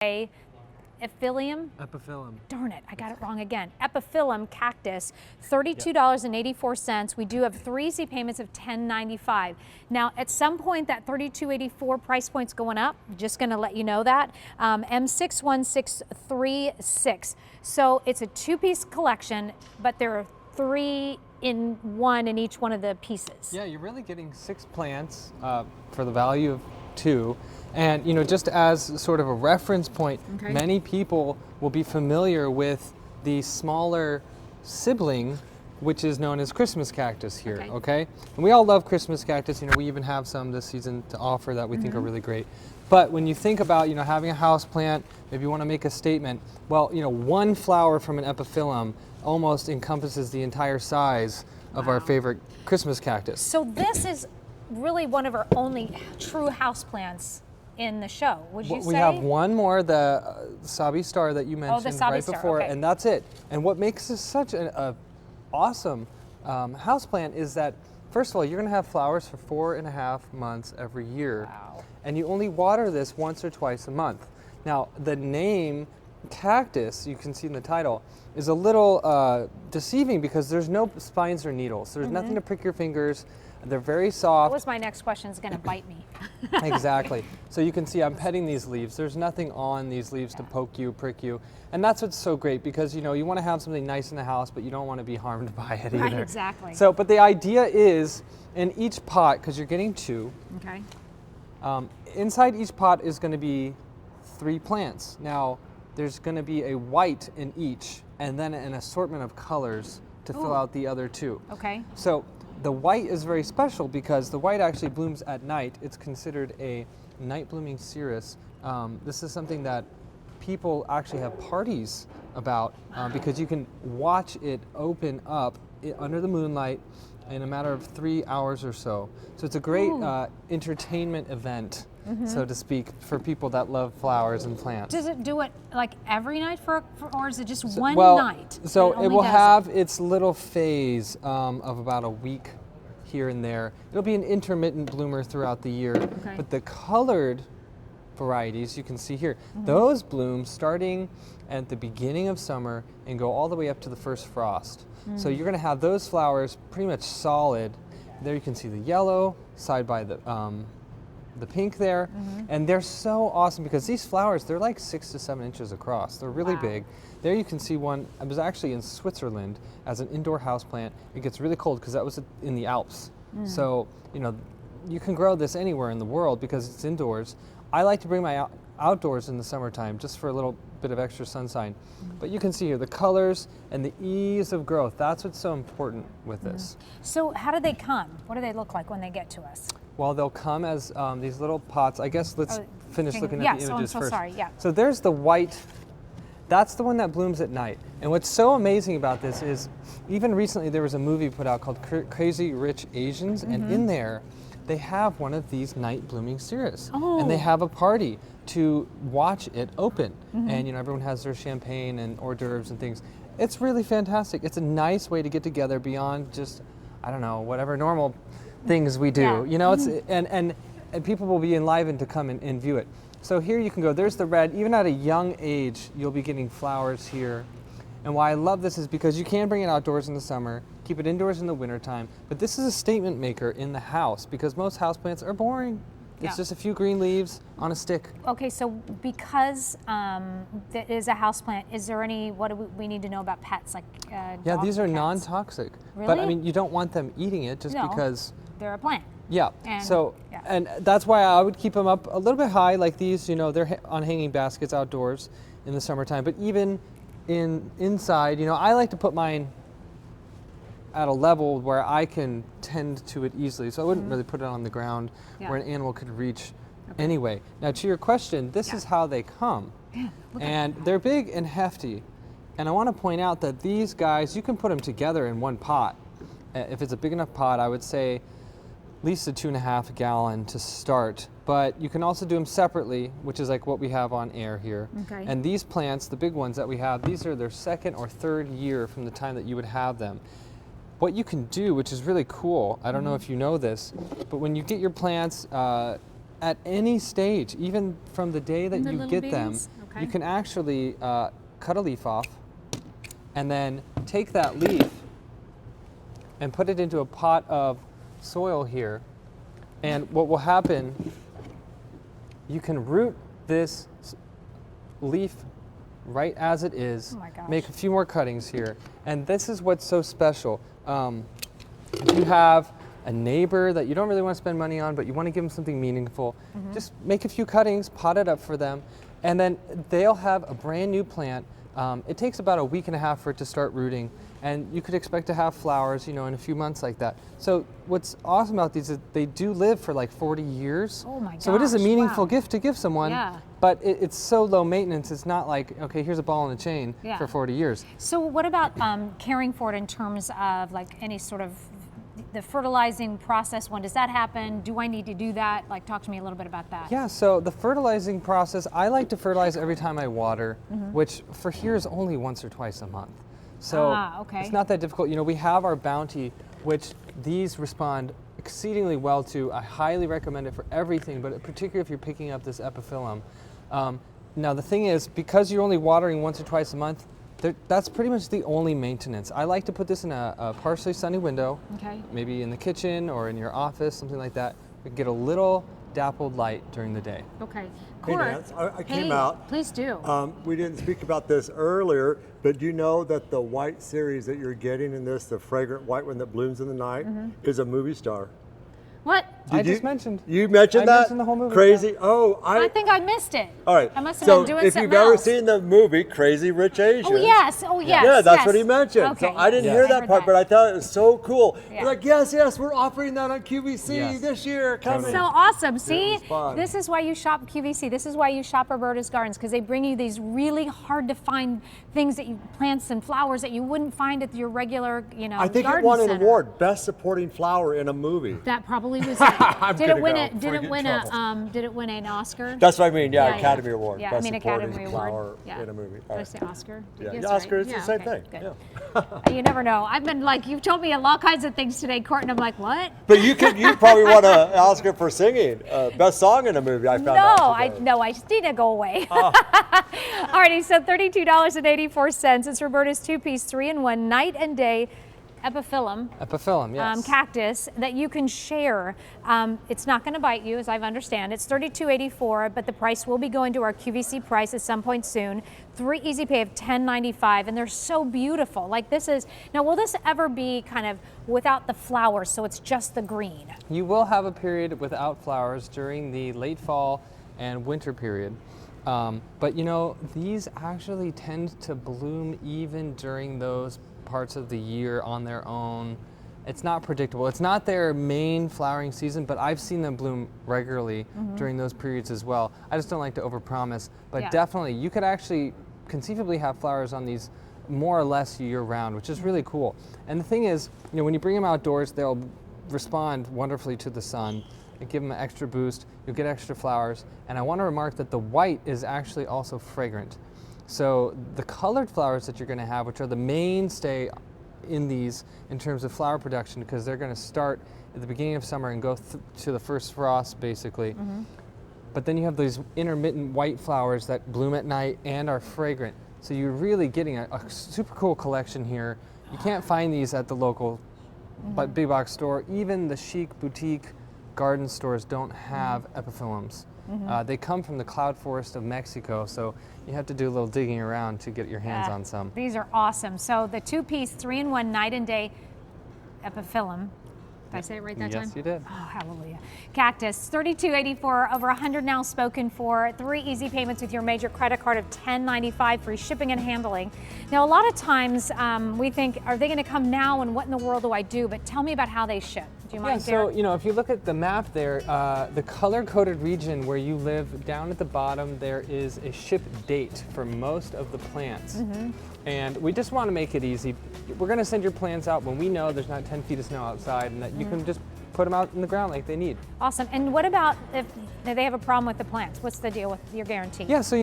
Epiphyllum. Darn it, I got it wrong again. Epiphyllum Cactus, $32.84. We do have 3 easy payments of $10.95. Now, at some point, that $32.84 price point's going up. Just going to let you know that. M61636. So it's a 2-piece collection, but there are 3 in 1 in each one of the pieces. Yeah, you're really getting 6 plants for the value of 2. And just as sort of a reference point, many people will be familiar with the smaller sibling, which is known as Christmas cactus here, okay? And we all love Christmas cactus. We even have some this season to offer that we think are really great. But when you think about, having a house plant, maybe you want to make a statement, well, one flower from an epiphyllum almost encompasses the entire size of our favorite Christmas cactus. So this is really one of our only true house plants in the show, would you say? We have one more, the Sabi Star that you mentioned right before, and that's it. And what makes this such an awesome houseplant is that, first of all, you're going to have flowers for 4.5 months every year. Wow. And you only water this once or twice a month. Now, the name cactus, you can see in the title, is a little deceiving because there's no spines or needles. There's nothing to prick your fingers. They're very soft. That was my next question, is going to bite me. Exactly. So you can see I'm petting these leaves. There's nothing on these leaves to poke you, prick you. And that's what's so great because, you want to have something nice in the house, but you don't want to be harmed by it either. Right, exactly. So, but the idea is in each pot, because you're getting 2, inside each pot is going to be 3 plants. Now, there's going to be a white in each and then an assortment of colors to fill out the other 2. Okay. So the white is very special because the white actually blooms at night. It's considered a night blooming cereus. This is something that people actually have parties about because you can watch it open up under the moonlight in a matter of 3 hours or so. So it's a great entertainment event, so to speak, for people that love flowers and plants. Does it do it like every night or is it just one night? So it will have its little phase of about a week here and there. It'll be an intermittent bloomer throughout the year. But the colored varieties you can see here, those bloom starting at the beginning of summer and go all the way up to the first frost. So you're going to have those flowers pretty much solid. There you can see the yellow side by the pink there, and they're so awesome because these flowers, they're like 6 to 7 inches across. They're really big. There you can see one. I was actually in Switzerland as an indoor houseplant. It gets really cold because that was in the Alps. So you can grow this anywhere in the world because it's indoors. I like to bring my outdoors in the summertime just for a little bit of extra sunshine. But you can see here the colors and the ease of growth. That's what's so important with this. So how do they come? What do they look like when they get to us? Well, they'll come as these little pots. I guess let's finish looking at the images first. Sorry, So there's the white. That's the one that blooms at night. And what's so amazing about this is even recently there was a movie put out called Crazy Rich Asians, and in there they have one of these night blooming cereus. And they have a party to watch it open. And everyone has their champagne and hors d'oeuvres and things. It's really fantastic. It's a nice way to get together beyond just, I don't know, whatever normal things we do. It's and people will be enlivened to come and view it. So here you can go, there's the red. Even at a young age, you'll be getting flowers here. And why I love this is because you can bring it outdoors in the summer, keep it indoors in the wintertime, but this is a statement maker in the house because most houseplants are boring. It's just a few green leaves on a stick. Okay, so because it is a houseplant, is there what do we need to know about pets, like Yeah, dogs these or are cats? non-toxic. Really? But I mean, you don't want them eating it just because they're a plant. Yeah. And, and that's why I would keep them up a little bit high, like these. They're on hanging baskets outdoors in the summertime. But even inside, I like to put mine at a level where I can tend to it easily. So I wouldn't really put it on the ground where an animal could reach anyway. Now, to your question, this is how they come, and they're big and hefty. And I want to point out that these guys, you can put them together in one pot. If it's a big enough pot, I would say at least a 2.5 gallon to start, but you can also do them separately, which is like what we have on air here. And these plants, the big ones that we have, these are their 2nd or 3rd year from the time that you would have them. What you can do, which is really cool, I don't know if you know this, but when you get your plants at any stage, even from the day that you get them, you can actually cut a leaf off and then take that leaf and put it into a pot of soil here. And what will happen, you can root this leaf right as it is, make a few more cuttings here. And this is what's so special. If you have a neighbor that you don't really want to spend money on, but you want to give them something meaningful, just make a few cuttings, pot it up for them, and then they'll have a brand new plant. It takes about a week and a half for it to start rooting, and you could expect to have flowers, in a few months like that. So what's awesome about these is they do live for like 40 years. Oh my gosh, so it is a meaningful gift to give someone, but it's so low maintenance. It's not like, okay, here's a ball and a chain for 40 years. So what about caring for it in terms of like any sort of the fertilizing process? When does that happen? Do I need to do that? Like, talk to me a little bit about that. Yeah, so the fertilizing process, I like to fertilize every time I water, which for here is only once or twice a month. So it's not that difficult. We have our bounty, which these respond exceedingly well to. I highly recommend it for everything, but particularly if you're picking up this Epiphyllum. Now the thing is, because you're only watering once or twice a month, that's pretty much the only maintenance. I like to put this in a partially sunny window, maybe in the kitchen or in your office, something like that. We get a little dappled light during the day. Okay. Hey, Nance, I came out. Please do. We didn't speak about this earlier, but do you know that the white series that you're getting in this, the fragrant white one that blooms in the night, is a movie star? What? I just mentioned. You mentioned that? I mentioned the whole movie. Crazy. I think I missed it. All right. I must have been doing something else. So if you've ever seen the movie Crazy Rich Asians. Oh, yes. Yeah, that's what he mentioned. Okay. So I didn't hear that part, but I thought it was so cool. Yeah. You're like, yes, we're offering that on QVC this year. Coming. So awesome. See, this is why you shop QVC. This is why you shop Roberta's Gardens, because they bring you these really hard to find things plants and flowers that you wouldn't find at your regular, I think it garden won an center. award, Best Supporting Flower in a Movie. That probably was it. Did it win an Oscar? That's what I mean. Yeah, Academy Award. Yeah, Best Academy Supporting Award. Flower in a movie. Did I say Oscar? Yeah, Oscar is the same thing. Good. Yeah. You never know. I've been like, you've told me all kinds of things today, Court, and I'm like, what? But you probably won an Oscar for singing, best song in a movie. I found out. No, I just need to go away. Alrighty, so $32.84. It's Roberta's two-piece, 3-in-1 Night and Day Epiphyllum. Epiphyllum, yes. Cactus that you can share. It's not going to bite you, as I understand. It's $32.84, but the price will be going to our QVC price at some point soon. 3 easy pay of $10.95, and they're so beautiful. Like this is, now will this ever be kind of without the flowers, so it's just the green? You will have a period without flowers during the late fall and winter period. But these actually tend to bloom even during those parts of the year on their own. It's not predictable. It's not their main flowering season, but I've seen them bloom regularly during those periods as well. I just don't like to overpromise, but definitely you could actually conceivably have flowers on these more or less year round, which is really cool. And the thing is, when you bring them outdoors, they'll respond wonderfully to the sun and give them an extra boost. You'll get extra flowers. And I want to remark that the white is actually also fragrant. So the colored flowers that you're going to have, which are the mainstay in these in terms of flower production, because they're going to start at the beginning of summer and go to the first frost, basically. But then you have these intermittent white flowers that bloom at night and are fragrant. So you're really getting a super cool collection here. You can't find these at the local big box store. Even the chic boutique garden stores don't have epiphyllums. They come from the cloud forest of Mexico, so you have to do a little digging around to get your hands on some. These are awesome. So the two-piece, 3-in-1 Night and Day Epiphyllum. Did I say it right that time? Yes, you did. Oh, hallelujah. Cactus, $32.84, over 100 now spoken for. 3 easy payments with your major credit card of $10.95, free shipping and handling. Now, a lot of times we think, are they going to come now, and what in the world do I do? But tell me about how they ship. Do you mind? So if you look at the map there, the color-coded region where you live, down at the bottom, there is a ship date for most of the plants. And we just want to make it easy. We're going to send your plants out when we know there's not 10 feet of snow outside, and that you can just put them out in the ground like they need. Awesome. And what about if they have a problem with the plants? What's the deal with your guarantee? Yeah, so